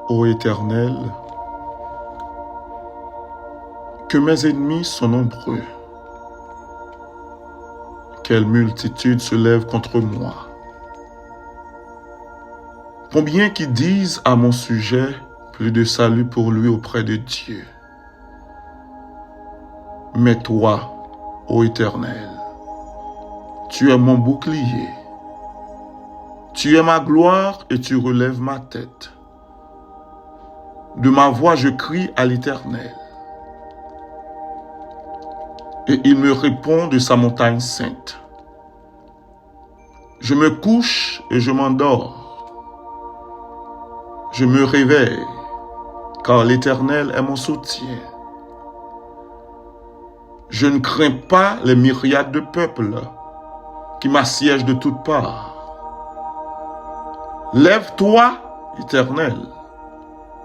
Ô Éternel, que mes ennemis sont nombreux. Quelle multitude se lève contre moi. Combien qui disent à mon sujet plus de salut pour lui auprès de Dieu. Mais toi, ô Éternel, tu es mon bouclier. Tu es ma gloire et tu relèves ma tête. De ma voix, je crie à l'Éternel. Et il me répond de sa montagne sainte. Je me couche et je m'endors. Je me réveille, car l'Éternel est mon soutien. Je ne crains pas les myriades de peuples qui m'assiègent de toutes parts. Lève-toi, Éternel,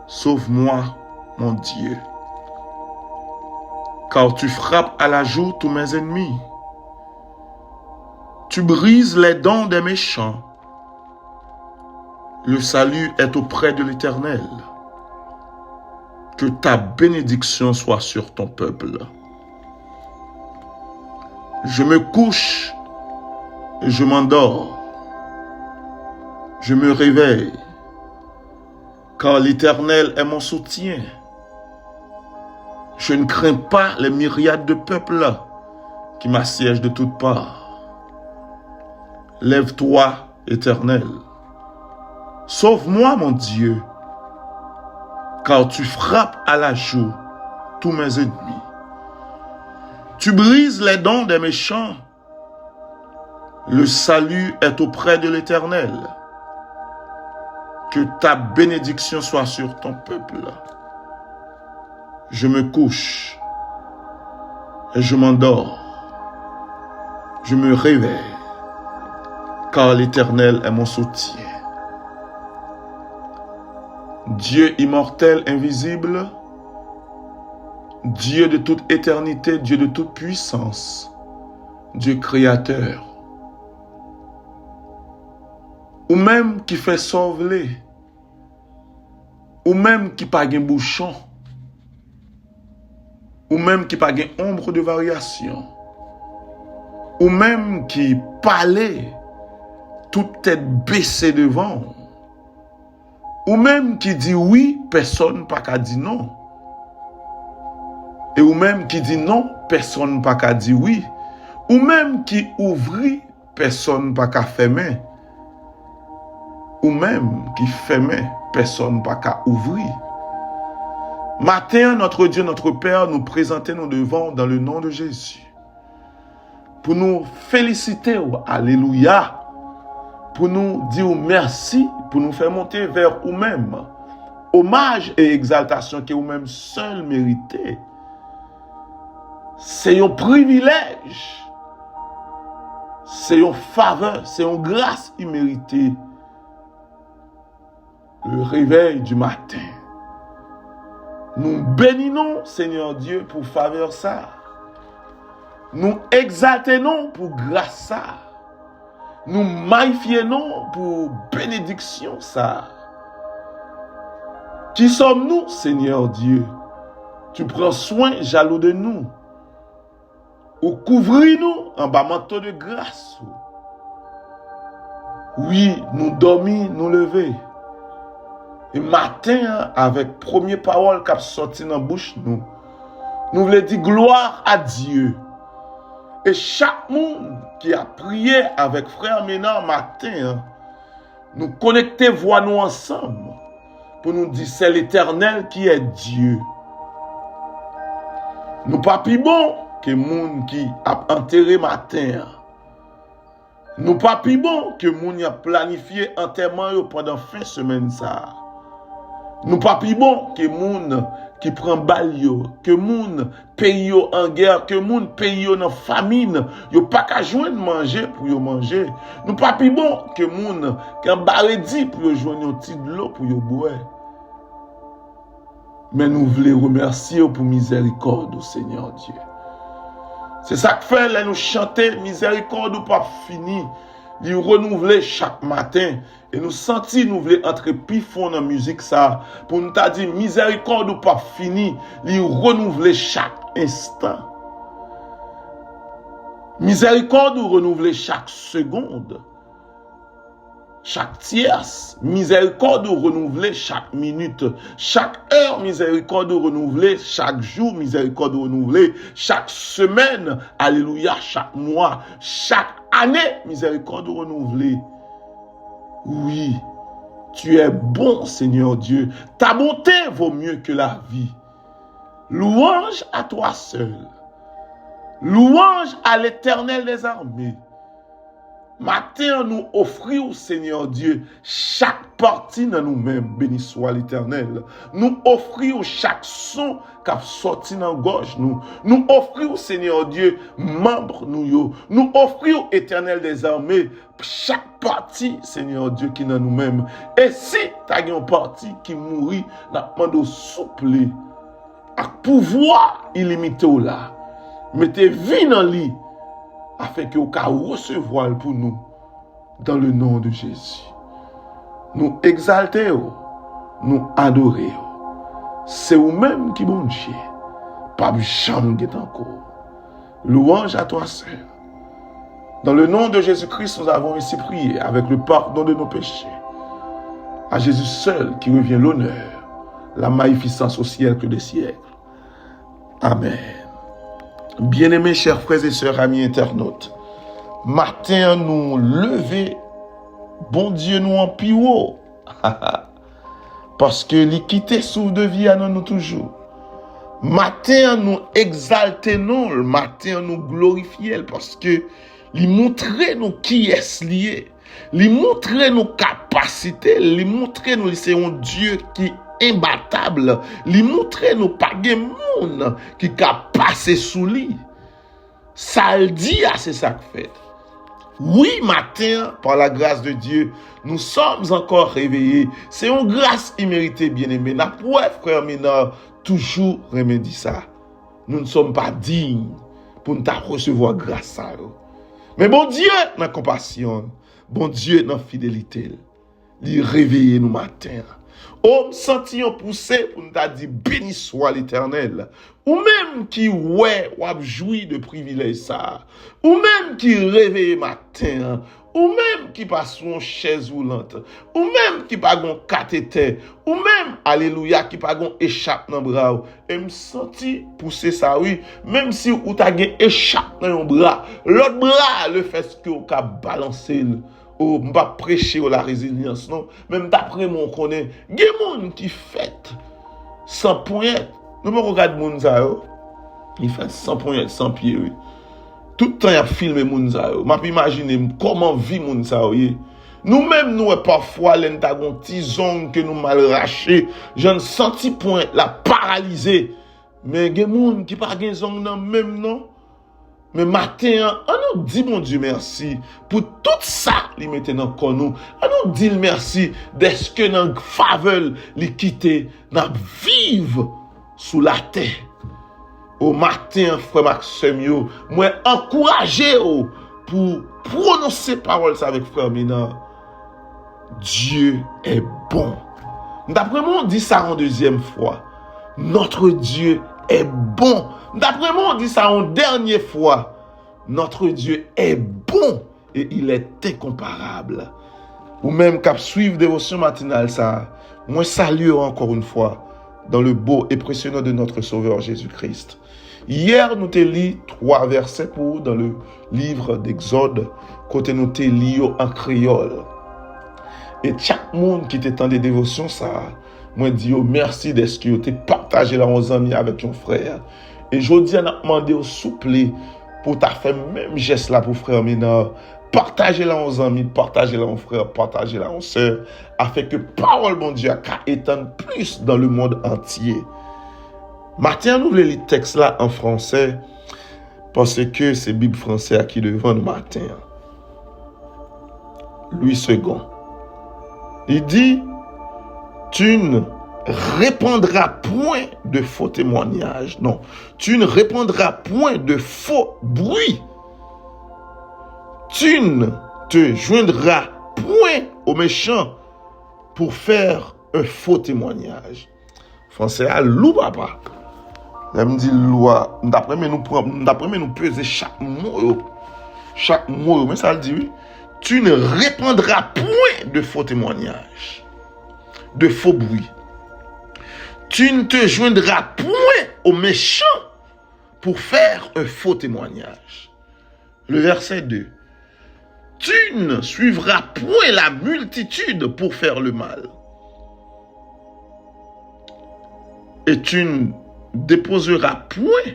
sauve-moi, mon Dieu. Car tu frappes à la joue tous mes ennemis. Tu brises les dents des méchants. Le salut est auprès de l'Éternel. Que ta bénédiction soit sur ton peuple. Je me couche et je m'endors. Je me réveille, car l'Éternel est mon soutien. Je ne crains pas les myriades de peuples qui m'assiègent de toutes parts. Lève-toi, Éternel. Sauve-moi, mon Dieu, car tu frappes à la joue tous mes ennemis. Tu brises les dents des méchants. Le salut est auprès de l'Éternel. Que ta bénédiction soit sur ton peuple. Je me couche et je m'endors. Je me réveille, car l'Éternel est mon soutien. Dieu immortel, invisible, Dieu de toute éternité, Dieu de toute puissance, Dieu créateur, ou même qui fait sauver, ou même qui pas un bouchon, ou même qui pas une ombre de variation, ou même qui parlait toute tête baissée devant, ou même qui dit oui, personne pas qu'à dire non, et ou même qui dit non, personne pas qu'à dire oui, ou même qui ouvrit, personne pas qu'à fermer, ou même qui fermait, personne pas qu'à ouvrir. Matin, notre Dieu, notre Père, nous présentons devant dans le nom de Jésus. Pour nous féliciter, alléluia, pour nous dire merci, pour nous faire monter vers vous-même. Hommage et exaltation que vous-même seul méritez. C'est un privilège, c'est une faveur, c'est une grâce imméritée. Le réveil du matin. Nous bénissons, Seigneur Dieu, pour faveur ça. Nous exaltons pour grâce ça. Nous magnifions pour bénédiction ça. Qui sommes-nous, Seigneur Dieu? Tu prends soin, jaloux de nous. Ou couvris-nous en bas manteau de grâce. Oui, nous dormis, nous lever. Et matin, avec première parole qui a sorti dans la bouche, nous voulons dire gloire à Dieu. Et chaque monde qui a prié avec frère Ménard matin, nous connecter voix nous ensemble pour nous dire c'est l'Éternel qui est Dieu. Nous pas plus bon que monde qui a enterré matin. Nous pas plus bon que monde qui a planifié enterrement pendant fin semaine ça. Nous pas plus bon que moun qui prend balle yo, que moun pays yo en guerre, que moun pays yo dans famine, yo pas qu'à joindre manger pour yo manger. Nous pas plus bon que moun qui en baredi pour yo joindre un petit de l'eau pour yo boire. Mais nous voulons remercier pour miséricorde au Seigneur Dieu. C'est ça que fait là nous chanter miséricorde ou pas fini. li renouveler chaque matin. Et nous sentis nous voulons entrer plus fond dans la musique ça. Pour nous t'a dit miséricorde ou pas fini, li renouveler chaque instant. Miséricorde ou renouveler chaque seconde. Chaque tierce, miséricorde ou renouveler chaque minute, chaque heure, miséricorde ou renouveler chaque jour, miséricorde ou renouveler chaque semaine, alléluia, chaque mois, chaque année, miséricorde ou renouveler. Oui, tu es bon, Seigneur Dieu. Ta bonté vaut mieux que la vie. Louange à toi seul. Louange à l'Éternel des armées. Matin, nous offrons au Seigneur Dieu chaque partie de nous-mêmes, béni soit l'Éternel. Nous offrons chaque son qui a sorti dans la gorge nous. Nous offrons au Seigneur Dieu membres nous. Nous offrons au Éternel des armées chaque partie, Seigneur Dieu, qui est dans nous-mêmes. Et si tu as une partie qui mourit, nous demandons souple, à pouvoir illimité là. Mettez vie dans lui. Afin que vous puissiez recevoir pour nous, dans le nom de Jésus. Nous exaltons, nous adorons. C'est vous-même qui bon Dieu. Pas jamais encore. Louange à toi seul. Dans le nom de Jésus-Christ, nous avons ainsi prié avec le pardon de nos péchés. À Jésus seul qui revient l'honneur, la magnificence au ciel que des siècles. Amen. Bien-aimés, chers frères et sœurs, amis internautes, matin nous lever, bon Dieu nous en pio, parce que l'équité souffle de vie à nous toujours. Matin nous exalter nous, le matin nous glorifier, parce que lui montrer nous qui est lié, lui montrer nos capacités, lui montrer nous c'est un Dieu qui imbattable, li montrer nous pas gen moun qui ka passer sous lui. Ça le dit c'est ça que fait. Oui, matin, par la grâce de Dieu, nous sommes encore réveillés. C'est une grâce imméritée, bien-aimé. N'a pas, frère Minor, toujours remédier ça. Nous ne sommes pas dignes pour nous recevoir grâce à eux. Mais bon Dieu, dans compassion, bon Dieu, dans fidélité, il réveille nous matin. Homme senti en poussé pour nous dire béni soit l'Éternel. Ou même qui ouais ou a joui de privilège ça. Ou même qui réveille matin. Ou même qui passe sur une chaise roulante. Ou même qui pas gon cathéter. Ou même alléluia qui pas gon échappe dans bras. Et me senti pousser ça oui, même si ou ta gen échappe dans un bras, l'autre bras le fait que ou ka balancer. Oh, m'pa prêcher la résilience non, même d'après mon connaît, gen moun qui fait sans poignette. Nous me regarde moun ça yo. Il fait sans poignette, sans pied oui. Tout le temps il a filmé moun ça yo. M'a imaginer comment vit moun ça yo. Nous-mêmes nous parfois l'entagon tison que nous mal raché, j'en senti point la paralysé. Mais gen moun qui pas gen zong nan même non. Mais matin, on nous dit, mon Dieu, merci pour tout ça, li mette dans le nous. On nous dit merci d'est-ce que dans faveur, li quitte, n'a vive sous la terre. Au matin, frère Maxime, moi, encouragé pour prononcer parole avec frère Mina. Dieu est bon. D'après moi, on dit ça en deuxième fois. Notre Dieu est bon. D'après moi, on dit ça en dernière fois. Notre Dieu est bon et il est incomparable. Ou même qu'à suivre dévotion matinale, ça, moi salue encore une fois dans le beau et précieux nom de notre Sauveur Jésus-Christ. Hier, nous t'ai lu 3 versets pour dans le livre d'Exode, côté nous t'ai lu en créole. Et chaque monde qui t'étend des dévotions, ça, moi dis merci d'être que tu partagé là aux amis avec ton frère. Et je dis à demander au souple pour ta faire même geste là pour frère Ménard. Partagez là aux amis, partagez là aux frères, partagez là aux sœurs, afin que parole bon Dieu étende plus dans le monde entier. Matin, nous lisons le texte là en français parce que c'est Bible français qui devant le matin. Louis II. Il dit, tu ne répandras point de faux témoignages. Non, tu ne répandras point de faux bruits. Tu ne te joindra point aux méchants pour faire un faux témoignage. Français à loup papa. Là me dit loi, d'après nous peser chaque mot. Mais ça le dit oui. Tu ne répandras point de faux témoignages, de faux bruits. Tu ne te joindras point aux méchants pour faire un faux témoignage. Le verset 2. Tu ne suivras point la multitude pour faire le mal. Et tu ne déposeras point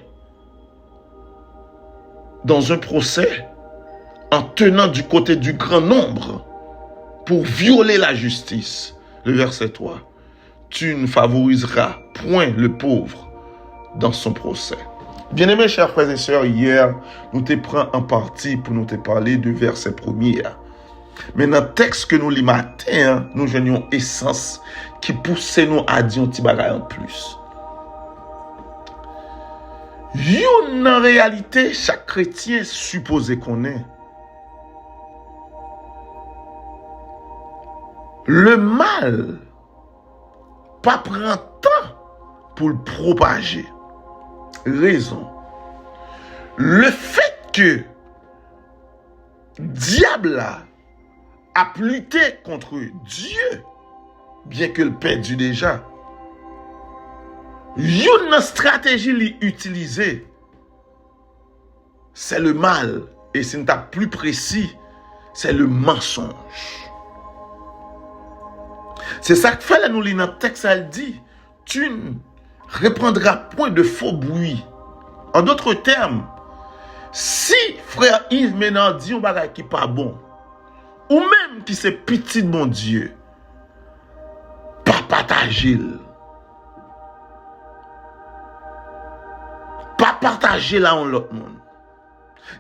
dans un procès en tenant du côté du grand nombre pour violer la justice. Le verset 3. Tu ne favoriseras point le pauvre dans son procès. Bien-aimés, chers frères et sœurs, hier, nous te prenons en partie pour nous te parler du verset premier. Mais dans le texte que nous lisons matin, nous joignons essence qui pousse nous à dire un petit bagage en plus. En réalité, chaque chrétien supposé qu'on est. Le mal pas prend temps pour le propager. Raison. Le fait que diable a lutté contre Dieu, bien que le perdu déjà, une stratégie li utilisée, c'est le mal. Et si nous sommes plus précis, c'est le mensonge. C'est ça que fait là nous lisons dans le texte, elle dit, tu ne répandras point de faux bruits. En d'autres termes, si frère Yves maintenant dit un bagage qui pas bon, ou même qui c'est petit de mon Dieu, pas partager. Pas partager là en l'autre monde.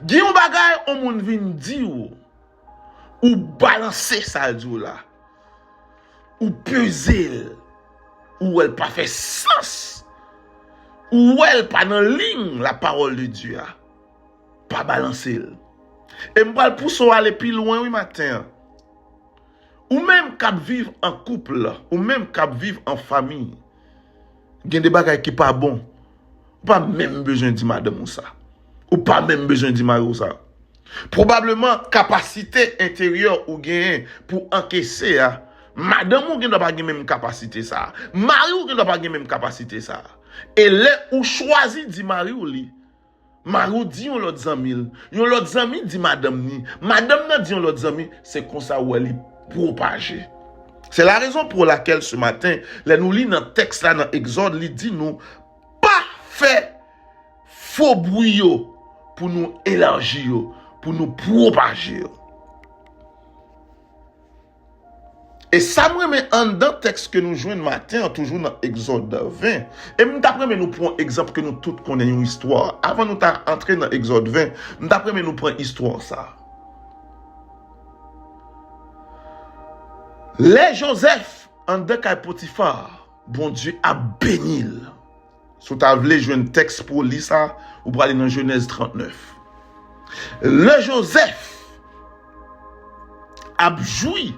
Di un bagage on moun vin di ou balancer ça dit là. Ou peser ou elle pas fait sens. Ou elle pas dans ligne la parole de Dieu a. Pas balancer. Et m'pral pousser aller plus loin oui matin. Ou même cap vivre en couple, ou même cap vivre en famille. Gen des bagages qui pas bon. Pas même besoin de madame ou ça. Ou pas même besoin de mari ou ça. Probablement, capacité intérieure ou gain pour encaisser, madame ou gain pas même capacité ça. Mari ou gain pas même capacité ça. Et là, ou choisi di mari ou li. Mari ou dit yon l'autre zami. Yon l'autre zami dit madame ni. Madame nan dit yon l'autre zami, c'est comme ça ou elle propager. C'est la raison pour laquelle ce matin, là nous lit dans texte là dans Exode, il dit nous fait faux bruit pour nous élargir, pour nous propager. Et ça me met en dans texte que nous jouons le matin, toujours dans Exode 20. Et d'après nous prenons exemple que nous tous connaissons une histoire. Avant nous d'entrer dans Exode 20, d'après nous prenons histoire ça. Les Joseph en deux cas Potiphar, bon Dieu a béni. Si vous avez joué un texte pour lire ça, vous pouvez aller dans Genèse 39. Le Joseph a joui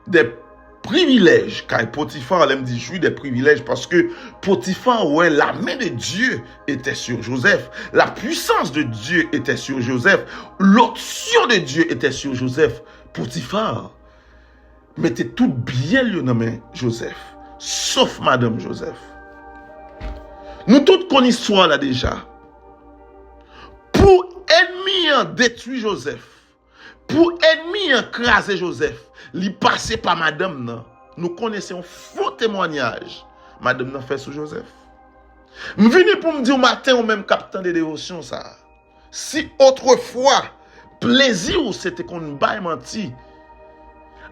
des privilèges. Car Potiphar, elle me dit jouir des privilèges parce que Potiphar, ouais, la main de Dieu était sur Joseph. La puissance de Dieu était sur Joseph. L'option de Dieu était sur Joseph. Potiphar mettait tout bien le nom Joseph, sauf Madame Joseph. Nous tous connaissons l'histoire là déjà. Pour ennemi détruire Joseph, pour ennemi écraser Joseph, li passé par madame nan. Nous connaissons un faux témoignage. Madame nan fait sur Joseph. M'vini pour me dire au matin ou même capitaine de dévotion ça. Si autrefois plaisir c'était qu'on baille menti,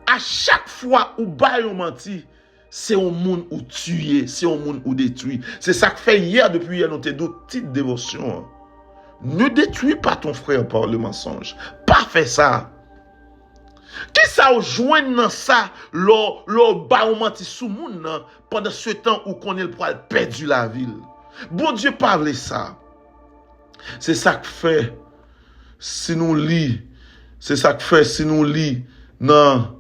à chaque fois où baille menti, c'est un monde où tuer, c'est un monde où détruire. C'est ça que fait hier, depuis hier, nous avons d'autres petites dévotions. Ne détruis pas ton frère par le mensonge. Pas fait ça. Qui ça ou joint dans ça, l'or ba ou menti sous monde pendant ce temps où qu'on est le poil perdu la ville. Bon Dieu parle ça. C'est ça que fait, si nous lit C'est ça que fait si nous lit dans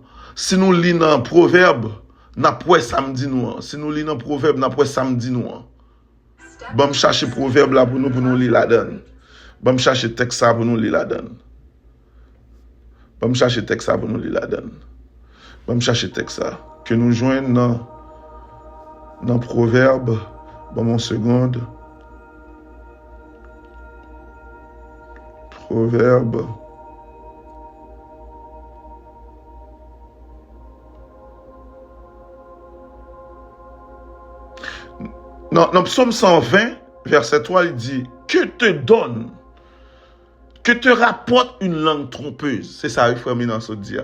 Proverbe, n'a pas samedi nous. Si nous lit dans Proverbe, n'a pas samedi nous. Bon chercher Proverbe là pour nous lire la donne. Bon chercher texte ça pour nous lire la donne. Bon chercher texte ça pour nous lire la donne. Bon chercher texte ça que nous joignons dans Proverbe. Bon mon seconde. Proverbe. Dans Psaume 120, verset 3, il dit, que te donne, que te rapporte une langue trompeuse. C'est ça, frère Minanso dit.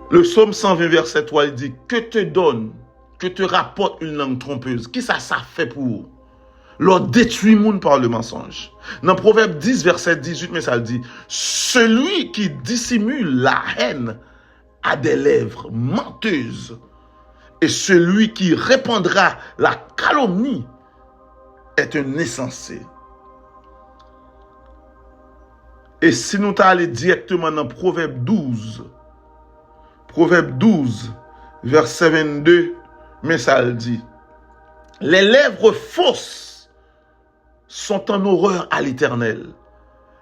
Le Psaume 120, verset 3, il dit, que te donne, que te rapporte une langue trompeuse. Qui ça fait pour vous? Leur détruit monde par le mensonge. Dans Proverbe 10, verset 18, mais ça dit, celui qui dissimule la haine a des lèvres menteuses. Et celui qui répandra la calomnie est un insensé. Et si nous allons directement dans Proverbe 12, verset 22, mais ça le dit, les lèvres fausses sont en horreur à l'Éternel,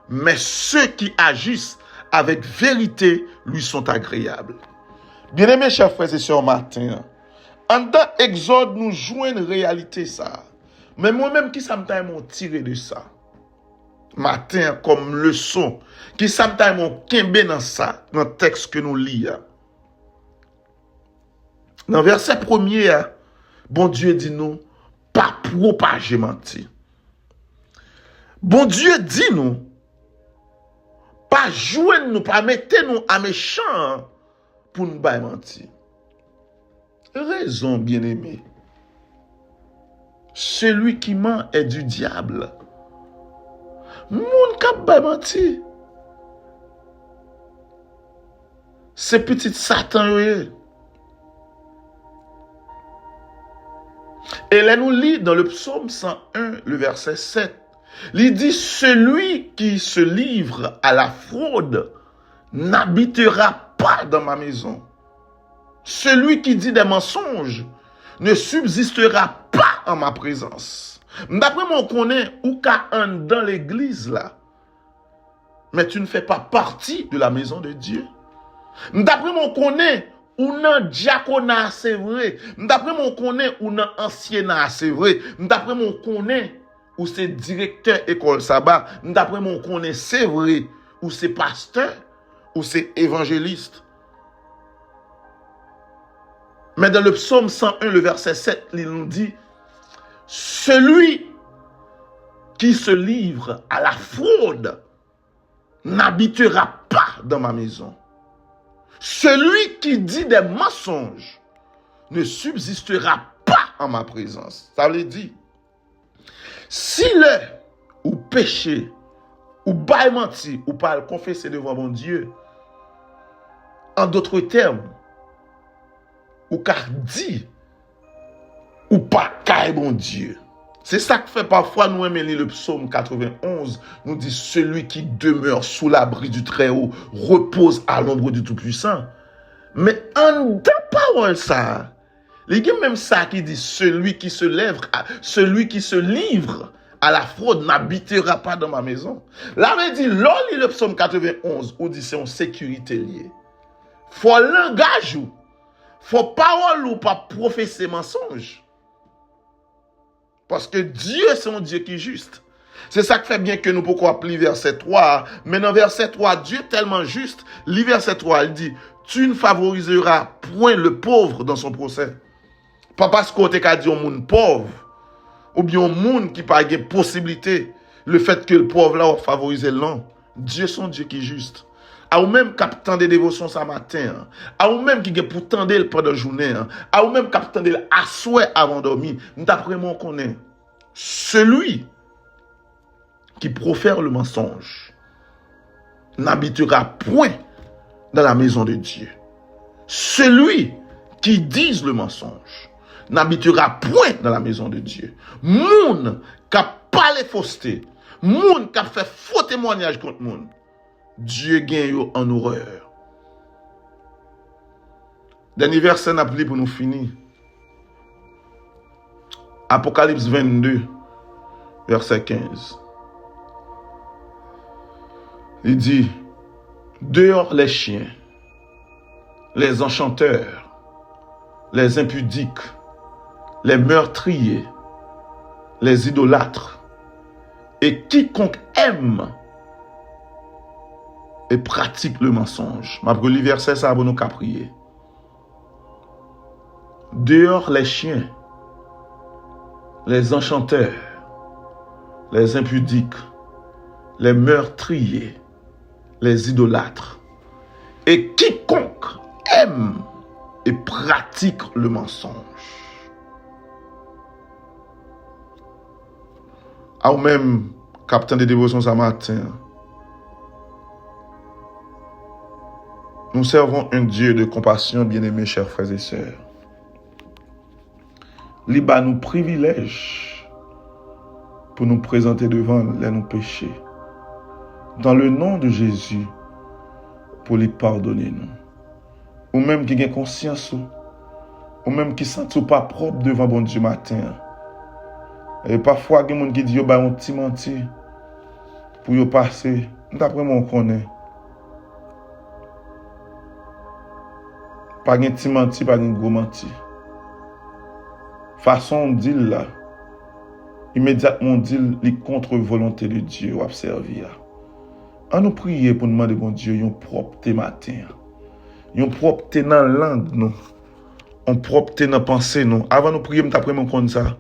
mais ceux qui agissent avec vérité lui sont agréables. Bien-aimés, chers frères et sœurs, matin, en dans Exode, nous jouons une réalité ça. Mais moi-même, qui ça m'ont tiré de ça? Matin, comme leçon, qui ça m'ont kembe dans ça, dans le texte que nous lisons. Dans le verset premier, bon Dieu dit nous, pas propager menti. Bon Dieu dit nous, pas jouer nous, pas mettre nous à méchant pour nous bailler mentir. Raison, bien-aimé. Celui qui ment est du diable. Moun kap bay menti. C'est petit Satan yoye. Et là nous lit dans le psaume 101, le verset 7. Il dit, celui qui se livre à la fraude n'habitera pas dans ma maison. Celui qui dit des mensonges ne subsistera pas en ma présence. D'après moi, on connaît ou qu'à un dans l'église là, mais tu ne fais pas partie de la maison de Dieu. D'après moi, on connaît ou non diaconat, c'est vrai. D'après moi, on connaît ou non anciennat, c'est vrai. D'après moi, on connaît ou c'est directeur école sabbat. D'après moi, on connaît, c'est vrai, ou c'est pasteur, ou c'est évangéliste. Mais dans le psaume 101, le verset 7, il nous dit, celui qui se livre à la fraude n'habitera pas dans ma maison. Celui qui dit des mensonges ne subsistera pas en ma présence. Ça veut dire, s'il est ou péché, ou bail menti, ou pas le confesser devant mon Dieu, en d'autres termes, ou car dit, ou pas car mon Dieu. C'est ça que fait parfois nous aimer le psaume 91, nous dit celui qui demeure sous l'abri du Très-Haut repose à l'ombre du Tout-Puissant. Mais en deux paroles ça, il y a même ça qui dit celui qui se livre à la fraude n'habitera pas dans ma maison. Là, on dit, là, le psaume 91, où dit c'est en sécurité liée. Faut langage ou, faut parole ou pas professer mensonge. Parce que Dieu, c'est un Dieu qui est juste. C'est ça qui fait bien que nous pouvons appeler verset 3. Mais dans verset 3, Dieu est tellement juste. Le verset 3, il dit, tu ne favoriseras point le pauvre dans son procès. Pas parce qu'on t'a dit un monde pauvre, ou bien un monde qui n'a pas de possibilité, le fait que le pauvre là va favoriser l'homme. Dieu, c'est un Dieu qui est juste. À ou même qui attend des dévotions ce matin, à ou même qui est pour tendre pendant la journée, à ou même qui attend à souhait avant de dormir, d'après moi, on connaît celui qui profère le mensonge n'habitera point dans la maison de Dieu. Celui qui dit le mensonge n'habitera point dans la maison de Dieu. Moun qui a pas les faussetés, Moun qui a fait faux témoignage contre moun. Dieu gagne yo en horreur. Dernier verset n'a plus pour nous finir. Apocalypse 22, verset 15. Il dit, dehors les chiens, les enchanteurs, les impudiques, les meurtriers, les idolâtres, et quiconque aime et pratique le mensonge. Ma brûle verset ça pour nous qu'à prier. Dehors les chiens, les enchanteurs, les impudiques, les meurtriers, les idolâtres, et quiconque aime et pratique le mensonge. À vous-même, capitaine de dévotion ce matin, nous servons un Dieu de compassion, bien-aimés, chers frères et sœurs. Il nous privilège pour nous présenter devant nos péchés. Dans le nom de Jésus, pour les pardonner nous. Ou même qui ont conscience, ou même qui ne sentent pas propre devant bon Dieu matin. Et parfois, il y a des gens qui disent qu'ils ont un petit menti pour y passer. D'après moi, on connaît. Pas un petit menti, pas un gros menti. Façon on dit là, immédiatement on dit les contre volonté de Dieu ou observer. On nous prier pour demander bon Dieu yon propre matin. Yon propre dans langue nous. On propre dans pensée nous. Avant nous prier, m'ta prendre compte ça.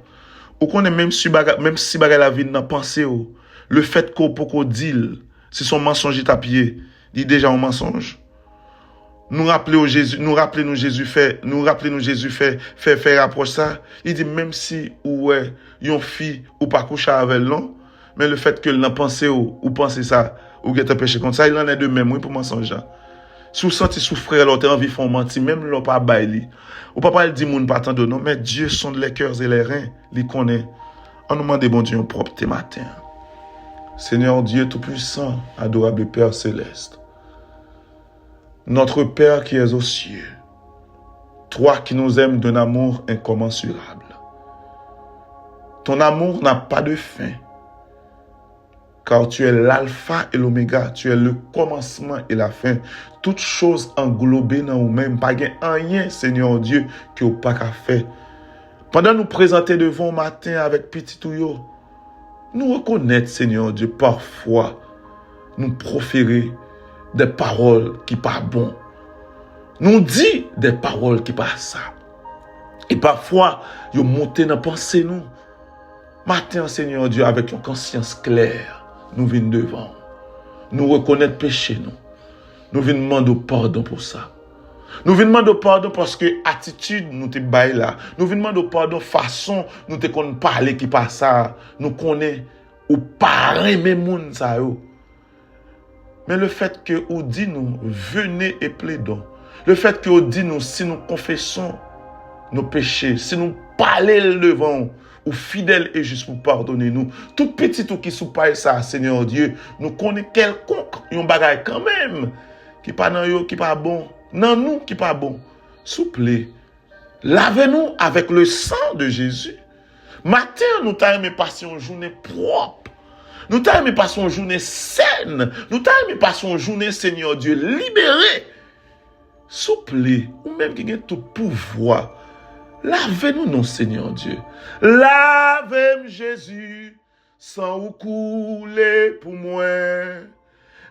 Ou connaît même si bagay la vie dans pensée ou, le fait qu'on peut dire c'est son mensonge tapier, dit déjà un mensonge. Nous rappelons Jésus fait rapproche ça. Il dit même si ou yon fille ou pas coucher avec non, mais le fait que l'en pense ou pense ça ou que péché comme ça, il en est de même oui pour mensonge. Si vous sentez souffrir l'autre envie font mentir même l'on pas baili. Ou pas dire moun pas tant de non, mais Dieu sonde les cœurs et les reins, il connaît. On nous demande bon Dieu propre matin. Seigneur Dieu tout-puissant, adorable Père céleste. Notre Père qui es aux cieux, toi qui nous aimes d'un amour incommensurable. Ton amour n'a pas de fin, car tu es l'alpha et l'oméga, tu es le commencement et la fin. Toutes choses englobées dans nous-mêmes, pas rien, Seigneur Dieu, que vous pas qu'à faire. Pendant nous présenter devant matin avec petit touyo, nous reconnaître, Seigneur Dieu, parfois, nous proférer des paroles qui pas bon. Nous dit des paroles qui pas ça. Et parfois, nous montons dans pensée nous. Matin, Seigneur Dieu, avec une conscience claire, nous venons devant. Nous reconnaître péché nous. Nous venons demander pardon pour ça. Nous venons demander pardon parce que attitude nous te bail là. Nous venons demander pardon façon nous te qu'on parler qui pas ça. Nous connaît ou pas même moun ça yo. Mais le fait que vous dit nous, venez et plaidons. Le fait que vous dit nous, si nous confessons nos péchés, si nous parlons devant, ou fidèle et juste pour pardonner nous, tout petit tout qui soupaille ça, Seigneur Dieu, nous connaissons quelconque, yon bagay quand même, qui pas dans yo, qui pas bon, non nous qui pas bon. Souple, lavez-nous avec le sang de Jésus. Matin, nous t'aimons passer une journée propre. Nous t'aimons passer une journée saine. Nous t'aimons passer une journée, Seigneur Dieu, libérée. Souple, ou même qui a tout pouvoir. Lavez-nous, non, Seigneur Dieu. Lavez-moi, Jésus, sans ou couler pour moi.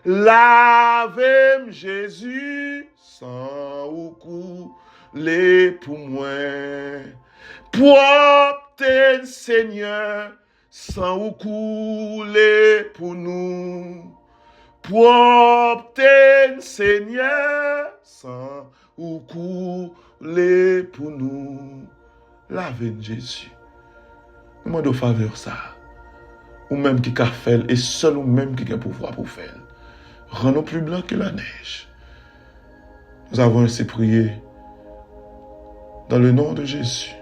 Lavez-moi, Jésus, sans ou couler pour moi. Propre Seigneur, sans ou couler pour nous. Propre Seigneur, sans ou couler pour nous. Lavez-nous, Jésus. Nous demandons faveur ça. Ou même qui a fait, et seul ou même qui a pouvoir pour faire. Rends-nous plus blancs que la neige. Nous avons ainsi prié dans le nom de Jésus.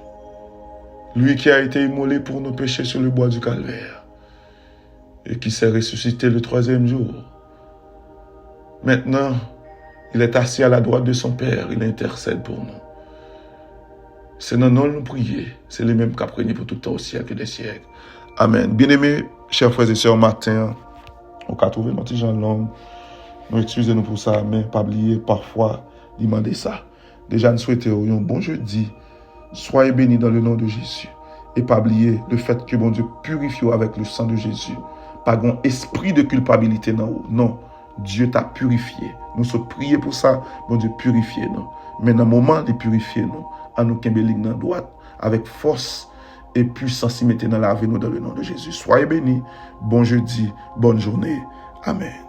Lui qui a été immolé pour nos péchés sur le bois du calvaire. et qui s'est ressuscité le 3e jour. Maintenant, il est assis à la droite de son Père, il intercède pour nous. C'est dans nous prier, c'est les mêmes qui a prégné pour tout le temps au siècle des siècles. Amen. Bien-aimés, chers frères et sœurs, matin, on a trouvé notre gens long. Nous excusez-nous pour ça, mais pas oublier parfois demander ça. Déjà, nous souhaitons un bon jeudi. Soyez bénis dans le nom de Jésus. Et pas oublier le fait que bon Dieu purifie avec le sang de Jésus. Pas un esprit de culpabilité dans vous. Non, Dieu t'a purifié. Nous sommes priés pour ça. Bon Dieu purifiez nous. Mais dans le moment de purifier nous, à nous kembelik dans droite avec force et puissance y mettez dans la vie nous dans le nom de Jésus. Soyez bénis. Bon jeudi, bonne journée. Amen.